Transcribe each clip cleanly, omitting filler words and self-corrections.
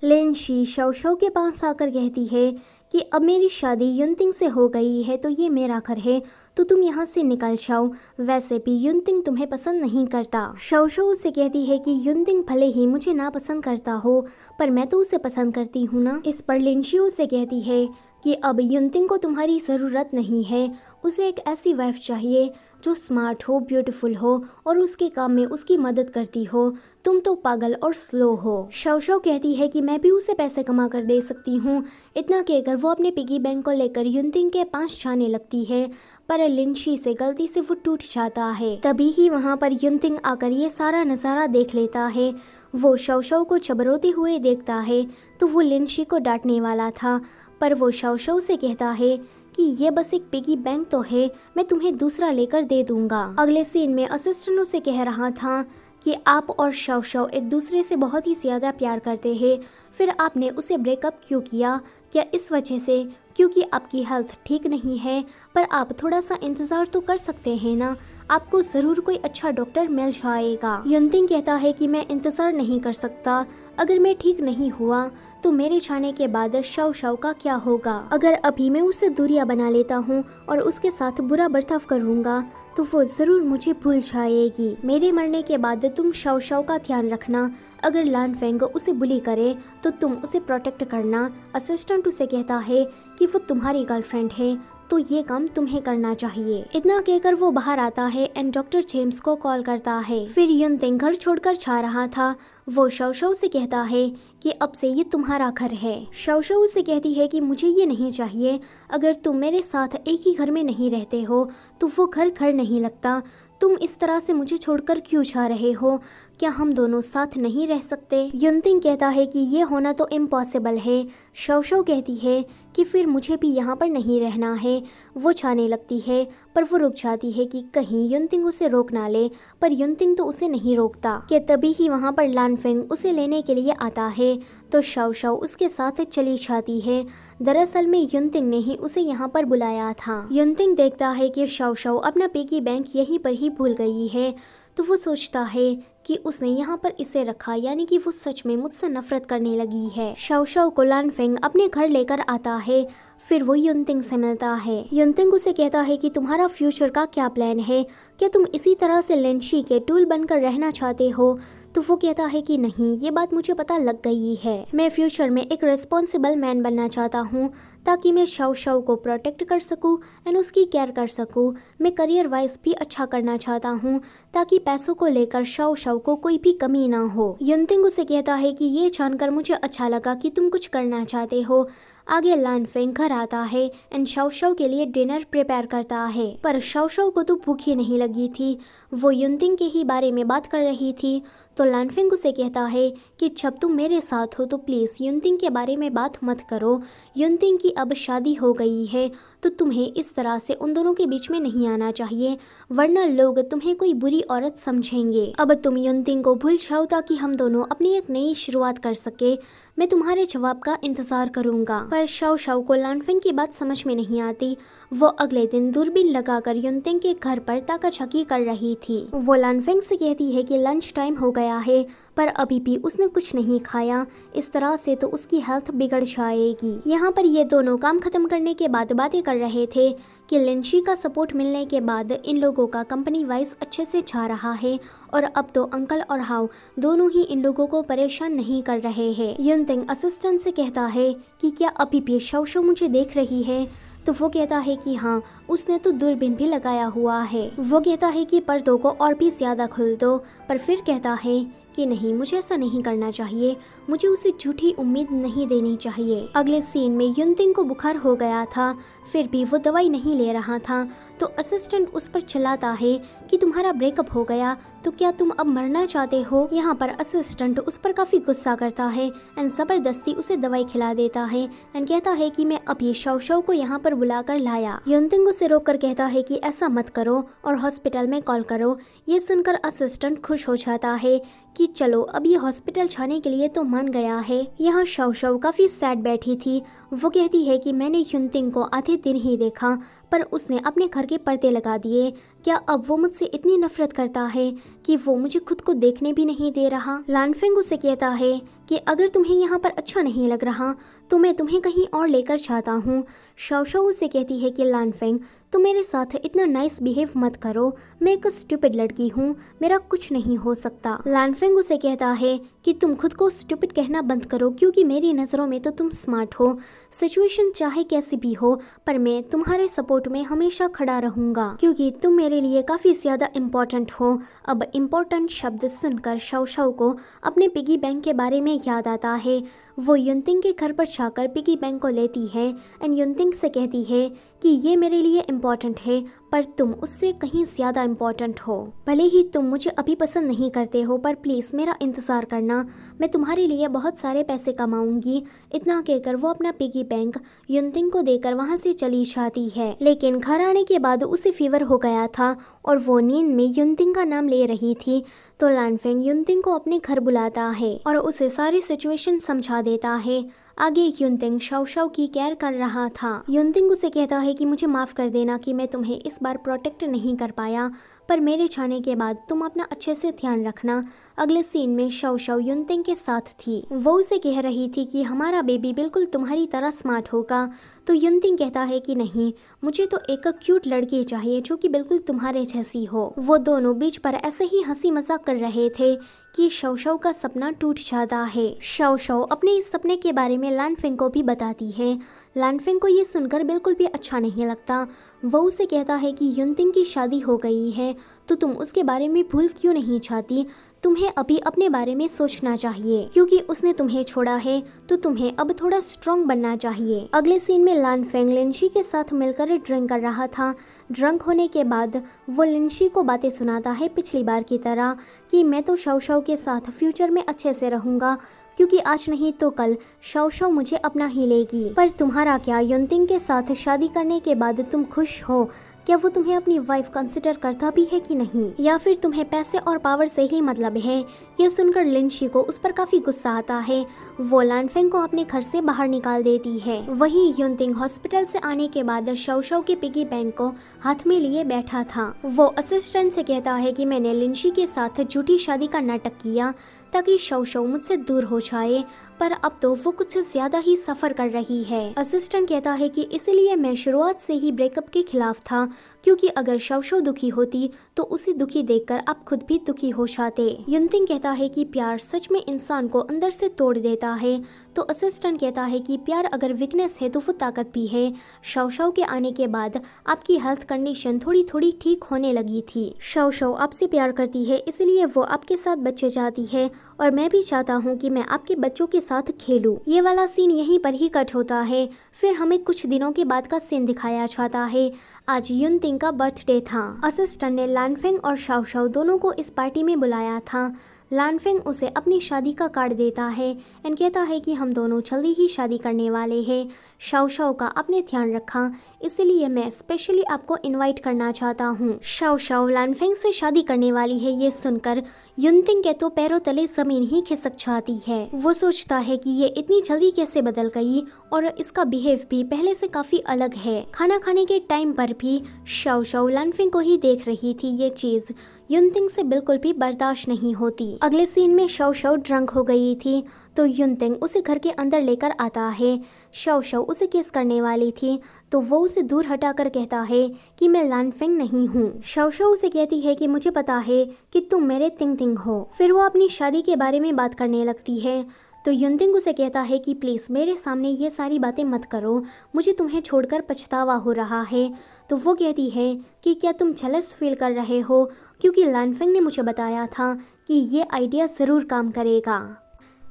लिनशी शव के पास आकर कहती है कि अब मेरी शादी युनतिंग से हो गई है तो ये मेरा घर है, तो तुम यहाँ से निकल जाओ। वैसे भी युनतिंग तुम्हें पसंद नहीं करता। शव उससे कहती है कि युनतिंग भले ही मुझे ना पसंद करता हो, पर मैं तो उसे पसंद करती हूँ ना। इस पर लिनशी उससे कहती है कि अब युनतिंग को तुम्हारी ज़रूरत नहीं है, उसे एक ऐसी वाइफ चाहिए जो स्मार्ट हो, ब्यूटीफुल हो और उसके काम में उसकी मदद करती हो। तुम तो पागल और स्लो हो। शव कहती है कि मैं भी उसे पैसे कमा कर दे सकती हूँ। इतना कहकर वो अपने पिगी बैंक को लेकर युनतिंग के पास जाने लगती है, पर लिनशी से गलती से वो टूट जाता है। तभी ही वहाँ पर युनतिंग आकर ये सारा नज़ारा देख लेता है। वो शव को चबरोते हुए देखता है तो वो लिनशी को डांटने वाला था, पर वो शव से कहता है कि ये बस एक पिगी बैंक तो है, मैं तुम्हें दूसरा लेकर दे दूंगा। अगले सीन में असिस्टेंट उसे कह रहा था कि आप और शव एक दूसरे से बहुत ही ज़्यादा प्यार करते हैं, फिर आपने उसे ब्रेकअप क्यों किया? क्या इस वजह से क्योंकि आपकी हेल्थ ठीक नहीं है? पर आप थोड़ा सा इंतज़ार तो कर सकते हैं ना, आपको ज़रूर कोई अच्छा डॉक्टर मिल जाएगा। युनतिंग कहता है कि मैं इंतज़ार नहीं कर सकता, अगर मैं ठीक नहीं हुआ तो मेरे जाने के बाद शव का क्या होगा? अगर अभी मैं उससे दूरियां बना लेता हूँ और उसके साथ बुरा बर्ताव करूँगा तो वो ज़रूर मुझे भूल जाएगी। मेरे मरने के बाद तुम शव का ध्यान रखना, अगर लानफेंग उसे बुली करे तो तुम उसे प्रोटेक्ट करना। असिस्टेंट उसे कहता है कि वो तुम्हारी गर्लफ्रेंड है तो ये काम तुम्हें करना चाहिए। इतना कहकर वो बाहर आता है एंड डॉक्टर जेम्स को कॉल करता है। फिर युनतिंग घर छोड़कर जा रहा था। वो शव से कहता है कि अब से ये तुम्हारा घर है। शव उसे कहती है कि मुझे ये नहीं चाहिए, अगर तुम मेरे साथ एक ही घर में नहीं रहते हो तो वो घर नहीं लगता। तुम इस तरह से मुझे छोड़कर क्यों जा रहे हो? क्या हम दोनों साथ नहीं रह सकते? युनतिंग कहता है कि ये होना तो इम्पॉसिबल है। शव कहती है कि फिर मुझे भी यहाँ पर नहीं रहना है। वो जाने लगती है पर वो रुक जाती है कि कहीं युनतिंग उसे रोक ना ले, पर युनतिंग तो उसे नहीं रोकता। कि तभी ही वहाँ पर लानफेंग उसे लेने के लिए आता है तो शव उसके साथ चली जाती है। दरअसल में युनतिंग ने ही उसे यहाँ पर बुलाया था। युनतिंग देखता है कि शव अपना पिगी बैंक यहीं पर ही भूल गई है, तो वो सोचता है कि उसने यहाँ पर इसे रखा, यानी कि वो सच में मुझसे नफरत करने लगी है। शव को लानफेंग अपने घर लेकर आता है। फिर वो युनतिंग से मिलता है। युनतिंग उसे कहता है कि तुम्हारा फ्यूचर का क्या प्लान है? क्या तुम इसी तरह से लिनशी के टूल बनकर रहना चाहते हो? तो वो कहता है कि नहीं, ये बात मुझे पता लग गई है। मैं फ्यूचर में एक रिस्पॉन्सिबल मैन बनना चाहता हूँ ताकि मैं शव को प्रोटेक्ट कर सकूँ एंड उसकी केयर कर सकूँ। मैं करियर वाइज भी अच्छा करना चाहता हूँ ताकि पैसों को लेकर शव को कोई भी कमी ना हो। युनतिंग उसे कहता है कि ये जानकर मुझे अच्छा लगा कि तुम कुछ करना चाहते हो। आगे लानफेंग घर आता है एंड शव के लिए डिनर प्रिपेयर करता है, पर शव को तो भूख ही नहीं लगी थी। वो युनतिंग के ही बारे में बात कर रही थी तो लानफेंग उसे कहता है कि जब तुम मेरे साथ हो तो प्लीज़ युनतिंग के बारे में बात मत करो। युनतिंग की अब शादी हो गई है तो तुम्हें इस तरह से उन दोनों के बीच में नहीं आना चाहिए, वरना लोग तुम्हें कोई बुरी औरत समझेंगे। अब तुम युनतिंग को भूल जाओ ताकि हम दोनों अपनी एक नई शुरुआत कर सके। मैं तुम्हारे जवाब का इंतजार करूंगा। पर शव को लानफेंग की बात समझ में नहीं आती। वो अगले दिन दूरबीन लगाकर युनतिंग के घर पर ताकाझकी कर रही थी। वो लानफेंग से कहती है कि लंच टाइम हो गया है, पर अभी भी उसने कुछ नहीं खाया। इस तरह से तो उसकी हेल्थ बिगड़ जाएगी। यहाँ पर ये दोनों काम खत्म करने के बाद बातें कर रहे थे कि लिनशी का सपोर्ट मिलने के बाद इन लोगों का कंपनी वाइज अच्छे से जा रहा है और अब तो अंकल और हाउ दोनों ही इन लोगों को परेशान नहीं कर रहे हैं। युनतिंग असिस्टेंट से कहता है कि क्या अभी भी शव मुझे देख रही है? तो वो कहता है कि हाँ, उसने तो दूरबीन भी लगाया हुआ है। वो कहता है कि पर्दों को और भी ज्यादा खोल दो, पर फिर कहता है कि नहीं, मुझे ऐसा नहीं करना चाहिए, मुझे उसे झूठी उम्मीद नहीं देनी चाहिए। अगले सीन में युनतिंग को बुखार हो गया था, फिर भी वो दवाई नहीं ले रहा था तो असिस्टेंट उस पर चिल्लाता है कि तुम्हारा ब्रेकअप हो गया तो क्या तुम अब मरना चाहते हो? यहाँ पर असिस्टेंट उस पर काफी गुस्सा करता है एंड जबरदस्ती उसे दवाई खिला देता है एंड कहता है कि मैं अभी शव को यहाँ पर बुलाकर लाया। युनतिंग उसे रोककर कहता है कि ऐसा मत करो और हॉस्पिटल में कॉल करो। ये सुनकर असिस्टेंट खुश हो जाता है कि चलो अब ये हॉस्पिटल जाने के लिए तो मान गया है। यहाँ शव काफी सैड बैठी थी। वो कहती है कि मैंने युनतिंग को आधे दिन ही देखा पर उसने अपने घर के पर्दे लगा दिए। क्या अब वो मुझसे इतनी नफरत करता है कि वो मुझे खुद को देखने भी नहीं दे रहा? लानफेंग उसे कहता है कि अगर तुम्हें यहाँ पर अच्छा नहीं लग रहा तो मैं तुम्हें कहीं और लेकर जाता हूँ। शाओशाओ उसे कहती है कि लानफेंग, तुम मेरे साथ इतना नाइस बिहेव मत करो, मैं एक स्टूपिड लड़की हूँ, मेरा कुछ नहीं हो सकता। लानफेंग उसे कहता है कि तुम खुद को स्टूपिड कहना बंद करो, क्योंकि मेरी नज़रों में तो तुम स्मार्ट हो। सिचुएशन चाहे कैसी भी हो, पर मैं तुम्हारे सपोर्ट में हमेशा खड़ा रहूंगा, क्योंकि तुम मेरे लिए काफ़ी ज़्यादा इम्पोर्टेंट हो। अब इम्पोर्टेंट शब्द सुनकर शाओशाओ को अपने पिगी बैंक के बारे में याद आता है। वो युनतिंग के घर पर जाकर पिगी बैंक को लेती है एंड युनतिंग से कहती है कि ये मेरे लिए इम्पोर्टेंट है, पर तुम उससे कहीं ज़्यादा इम्पोर्टेंट हो। भले ही तुम मुझे अभी पसंद नहीं करते हो, पर प्लीज़ मेरा इंतज़ार करना, मैं तुम्हारे लिए बहुत सारे पैसे कमाऊंगी। इतना कहकर वो अपना पिगी बैंक युनतिंग को देकर वहाँ से चली जाती है। लेकिन घर आने के बाद उसे फीवर हो गया था और वो नींद में युनतिंग का नाम ले रही थी। तो लानफेंग युनतिंग को अपने घर बुलाता है और उसे सारी सिचुएशन समझा देता है। आगे युनतिंग शाओशाओ की केयर कर रहा था। युनतिंग उसे कहता है कि मुझे माफ़ कर देना कि मैं तुम्हें इस बार प्रोटेक्ट नहीं कर पाया, पर मेरे जाने के बाद तुम अपना अच्छे से ध्यान रखना। अगले सीन में शाओशाओ युनतिंग के साथ थी। वो उसे कह रही थी कि हमारा बेबी बिल्कुल तुम्हारी तरह स्मार्ट होगा। तो युनतिंग कहता है कि नहीं, मुझे तो एक क्यूट लड़की चाहिए जो कि बिल्कुल तुम्हारे जैसी हो। वो दोनों बीच पर ऐसे ही हंसी मजाक कर रहे थे कि शाओशाओ का सपना टूट जाता है। शाओशाओ अपने इस सपने के बारे में लानफेंग को भी बताती है। लानफेंग को ये सुनकर बिल्कुल भी अच्छा नहीं लगता। वो उसे कहता है कि युनतिंग की शादी हो गई है तो तुम उसके बारे में भूल क्यों नहीं चाहती। तुम्हें अभी अपने बारे में सोचना चाहिए, क्योंकि उसने तुम्हें छोड़ा है तो तुम्हें अब थोड़ा स्ट्रॉन्ग बनना चाहिए। अगले सीन में लानफेंग लिनशी के साथ मिलकर ड्रिंक कर रहा था। ड्रंक होने के बाद वो लिनशी को बातें सुनाता है पिछली बार की तरह कि मैं तो शाओशाओ के साथ फ्यूचर में अच्छे से रहूंगा, क्योंकि आज नहीं तो कल शाओशाओ मुझे अपना ही लेगी। पर तुम्हारा क्या, युनतिंग के साथ शादी करने के बाद तुम खुश हो? क्या वो तुम्हें अपनी वाइफ कंसिडर करता भी है कि नहीं, या फिर तुम्हें पैसे और पावर से ही मतलब है? ये सुनकर लिनशी को उस पर काफी गुस्सा आता है। वो लानफेंग को अपने घर से बाहर निकाल देती है। वहीं युनतिंग हॉस्पिटल से आने के बाद शाओशाओ के पिगी बैंक को हाथ में लिए बैठा था। वो असिस्टेंट से कहता है कि मैंने लिनशी के साथ झूठी शादी का नाटक किया ताकि शाओशाओ मुझसे दूर हो जाए, पर अब तो वो कुछ ज्यादा ही सफर कर रही है। असिस्टेंट कहता है कि इसलिए मैं शुरुआत से ही ब्रेकअप के खिलाफ था, क्योंकि अगर शाओशाओ दुखी होती तो उसे दुखी देखकर आप खुद भी दुखी हो जाते। युनतिंग कहता है कि प्यार सच में इंसान को अंदर से तोड़ देता है। तो असिस्टेंट कहता है कि प्यार अगर वीकनेस है तो वो ताकत भी है। शाओशाओ के आने के बाद आपकी हेल्थ कंडीशन थोड़ी थोड़ी ठीक होने लगी थी। शाओशाओ आपसे प्यार करती है, इसलिए वो आपके साथ बच्चे चाहती है और मैं भी चाहता हूँ कि मैं आपके बच्चों के साथ खेलूं। ये वाला सीन यहीं पर ही कट होता है। फिर हमें कुछ दिनों के बाद का सीन दिखाया जाता है। आज युनतिंग का बर्थडे था। असिस्टेंट ने लानफेंग और शाओशाओ दोनों को इस पार्टी में बुलाया था। लानफेंग उसे अपनी शादी का कार्ड देता है एंड कहता है कि हम दोनों जल्दी ही शादी करने वाले हैं। शाओशाओ का आपने ध्यान रखा, इसलिए मैं स्पेशली आपको इनवाइट करना चाहता हूँ। शाओशाओ लानफेंग से शादी करने वाली है ये सुनकर युनतिंग के तो पैरों तले जमीन ही खिसक जाती है। वो सोचता है कि ये इतनी जल्दी कैसे बदल गई और इसका बिहेव भी पहले से काफी अलग है। खाना खाने के टाइम पर भी शाओशाओ लानफेंग को ही देख रही थी। ये चीज युनतिंग से बिल्कुल भी बर्दाश्त नहीं होती। अगले सीन में शाओशाओ ड्रंक हो गई थी तो युनतिंग उसे घर के अंदर लेकर आता है। शाओशाओ उसे किस करने वाली थी तो वो उसे दूर हटाकर कहता है कि मैं लानफेंग नहीं हूँ। शाओशाओ उसे कहती है कि मुझे पता है कि तुम मेरे तिंग तिंग हो। फिर वो अपनी शादी के बारे में बात करने लगती है तो युनतिंग उसे कहता है कि प्लीज़ मेरे सामने ये सारी बातें मत करो, मुझे तुम्हें छोड़कर पछतावा हो रहा है। तो वो कहती है कि क्या तुम जेलस फील कर रहे हो, क्योंकि लानफेंग ने मुझे बताया था कि ये आइडिया ज़रूर काम करेगा।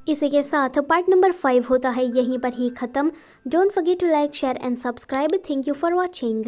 इसी के साथ पार्ट नंबर 5 होता है यहीं पर ही ख़त्म। Don't forget to like, share and subscribe. Thank you for watching.